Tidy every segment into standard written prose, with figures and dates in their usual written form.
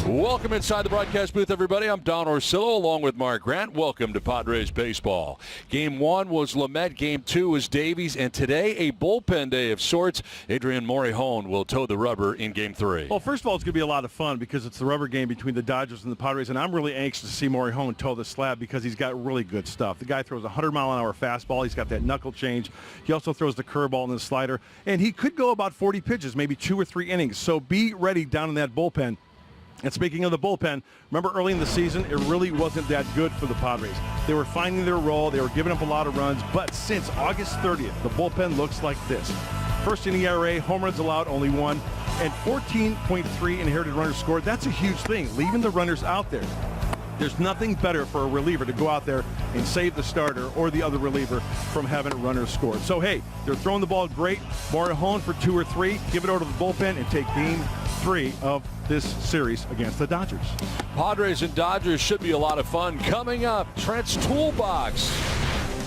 Welcome inside the broadcast booth, everybody. I'm Don Orsillo along with Mark Grant. Welcome to Padres baseball. Game 1 was Lamet, Game 2 was Davies, and today a bullpen day of sorts. Adrian Morejon will toe the rubber in Game 3. Well, first of all, it's going to be a lot of fun because it's the rubber game between the Dodgers and the Padres, and I'm really anxious to see Morejon toe the slab because he's got really good stuff. The guy throws a 100-mile-an-hour fastball. He's got that knuckle change. He also throws the curveball and the slider, and he could go about 40 pitches, maybe 2 or 3 innings. So be ready down in that bullpen. And speaking of the bullpen, remember early in the season, it really wasn't that good for the Padres. They were finding their role. They were giving up a lot of runs. But since August 30th, the bullpen looks like this. First in ERA, home runs allowed, only 1, and 14.3 inherited runners scored. That's a huge thing, leaving the runners out there. There's nothing better for a reliever to go out there and save the starter or the other reliever from having a runner scored. So, hey, they're throwing the ball great. Morejon for 2 or 3. Give it over to the bullpen and take Game 3 of this series against the Dodgers. Padres and Dodgers should be a lot of fun. Coming up, Trent's Toolbox.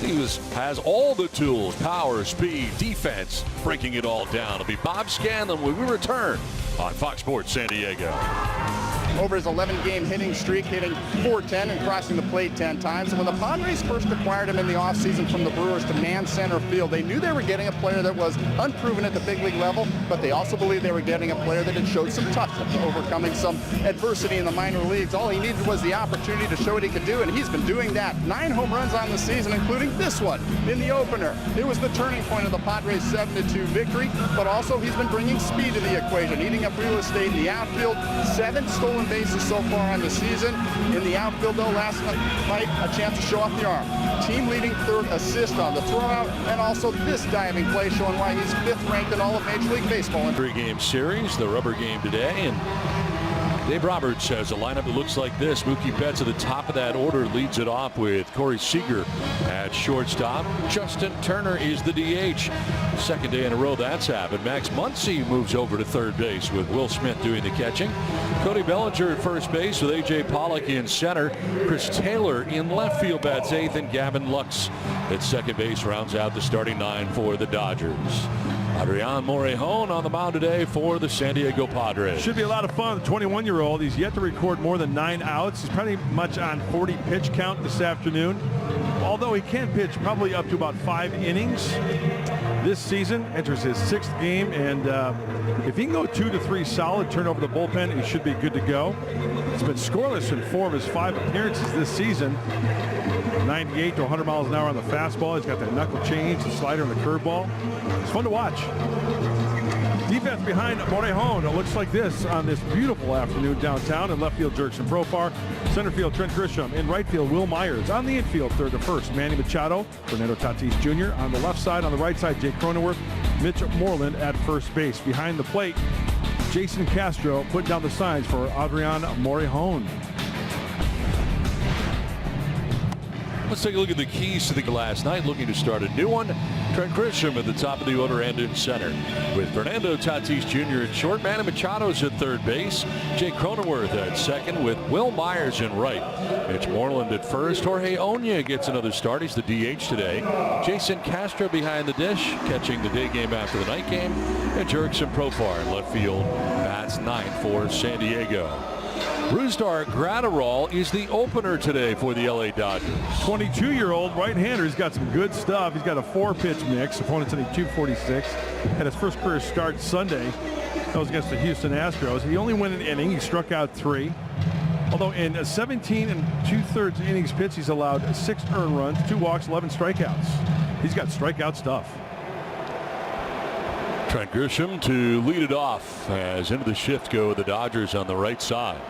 He has all the tools, power, speed, defense, breaking it all down. It'll be Bob Scanlon when we return on Fox Sports San Diego. Over his 11-game hitting streak, hitting .410 and crossing the plate 10 times. And when the Padres first acquired him in the offseason from the Brewers to man center field, they knew they were getting a player that was unproven at the big league level, but they also believed they were getting a player that had showed some toughness, overcoming some adversity in the minor leagues. All he needed was the opportunity to show what he could do, and he's been doing that. 9 home runs on the season, including this one in the opener. It was the turning point of the Padres' 7-2 victory, but also he's been bringing speed to the equation, eating up real estate in the outfield. 7 stolen bases so far on the season. In the outfield, though, last night, a chance to show off the arm. Team-leading 3rd assist on the throwout, and also this diving play showing why he's 5th ranked in all of Major League Baseball. 3-game series, the rubber game today, and Dave Roberts has a lineup that looks like this. Mookie Betts at the top of that order leads it off with Corey Seager at shortstop. Justin Turner is the DH. Second day in a row that's happened. Max Muncy moves over to third base with Will Smith doing the catching. Cody Bellinger at first base with A.J. Pollock in center. Chris Taylor in left field bats 8th, and Gavin Lux at second base rounds out the starting 9 for the Dodgers. Adrian Morejon on the mound today for the San Diego Padres. Should be a lot of fun. The 21-year-old, he's yet to record more than 9 outs. He's pretty much on 40 pitch count this afternoon. Although he can pitch probably up to about 5 innings this season. Enters his 6th game, and if he can go 2 to 3 solid, turn over the bullpen, he should be good to go. He's been scoreless in 4 of his 5 appearances this season. 98 to 100 miles an hour on the fastball. He's got that knuckle change, the slider, and the curveball. It's fun to watch. Defense behind Morejon. It looks like this on this beautiful afternoon downtown. In left field, Jurickson Profar. Center field, Trent Grisham. In right field, Will Myers. On the infield, 3rd to 1st, Manny Machado. Fernando Tatis Jr. On the left side, on the right side, Jake Cronenworth. Mitch Moreland at first base. Behind the plate, Jason Castro putting down the signs for Adrian Morejon. Let's take a look at the keys to the last night. Looking to start a new one. Trent Grisham at the top of the order and in center, with Fernando Tatis Jr. at short. Manny Machado's at third base. Jake Cronenworth at second, with Will Myers in right. Mitch Moreland at first. Jorge Oña gets another start. He's the DH today. Jason Castro behind the dish, catching the day game after the night game. And Jurickson Profar in left field. Bats 9 for San Diego. Brusdar Graterol is the opener today for the LA Dodgers. 22-year-old right-hander. He's got some good stuff. He's got a 4-pitch mix. Opponent's hitting .246. Had his first career start Sunday. That was against the Houston Astros. He only went an inning. He struck out 3. Although in 17 2/3 innings pitched, he's allowed 6 earned runs, 2 walks, 11 strikeouts. He's got strikeout stuff. Trent Grisham to lead it off as into the shift go the Dodgers on the right side.